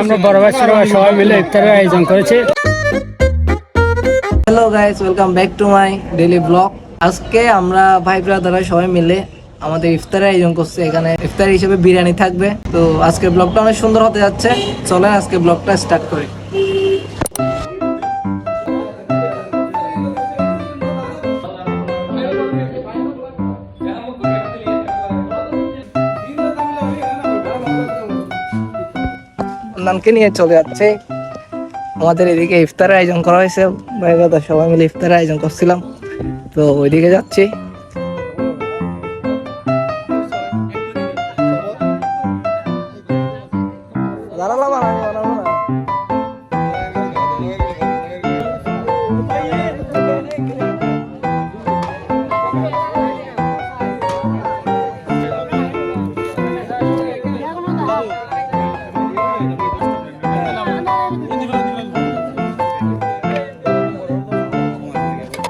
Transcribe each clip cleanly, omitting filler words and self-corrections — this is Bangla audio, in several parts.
আমরা বড় ভাই সবাই মিলে ইফতারের আয়োজন করেছি। Hello guys, welcome back to my daily blog. আজকে আমরা ভাই ব্রাদাররা সবাই মিলে আমাদের ইফতারের আয়োজন করছি। এখানে ইফতার হিসেবে বিরিয়ানি থাকবে। তো আজকের ব্লগটা অনেক সুন্দর হতে যাচ্ছে। চলেন আজকে ব্লগটা স্টার্ট করি। নানকে নিয়ে চলে যাচ্ছে। আমাদের এদিকে ইফতারের আয়োজন করা হয়েছে, ভাই ব্রাদার সবাই মিলে ইফতারের আয়োজন করছিলাম, তো ওইদিকে যাচ্ছি।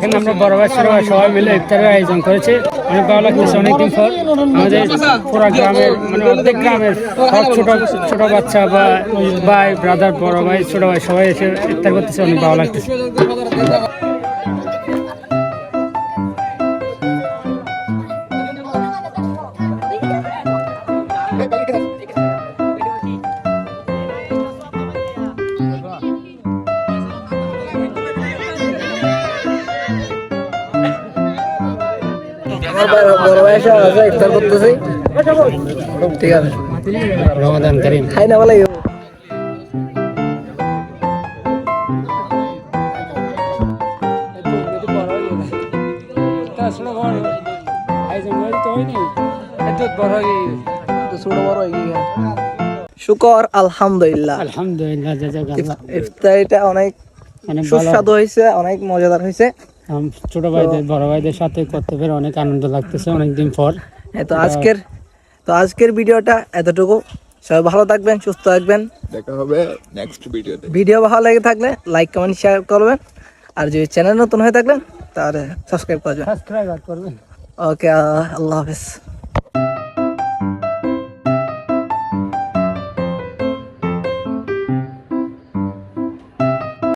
এখানে আমরা বড় ভাই সবাই মিলে ইফতারের আয়োজন করেছি। অনেক ভালো লাগতেছে। অনেকদিন পর আমাদের পুরো গ্রামের অর্ধেক গ্রামের সব ছোট বাচ্চা বা ভাই ব্রাদার, বড় ভাই, ছোট ভাই সবাই এসে ইফতার করতেছে। অনেক ভালো লাগতেছে। বড় ভাই এসে ইফতার করতেছি। ঠিক আছে, রমাদান কারীম। খাই না বলে শুকর আলহামদুলিল্লাহ। আলহামদুলিল্লাহ, ইফতারিটা অনেক সুস্বাদু হয়েছে, অনেক মজাদার হয়েছে। ছোট ভাইদের বড় ভাইদের সাথে করতে পেরে অনেক আনন্দ লাগতেছে অনেকদিন পর। তো আজকের ভিডিওটা এতটুকু। সবাই ভালো থাকবেন, সুস্থ থাকবেন। দেখা হবে নেক্সট ভিডিওতে। ভিডিও ভালো লেগে থাকলে লাইক, কমেন্ট, শেয়ার করবেন। আর যদি চ্যানেল নতুন হয়ে থাকলেন তাহলে সাবস্ক্রাইব করবেন। করবেন। ওকে, আল্লাহ হাফেজ।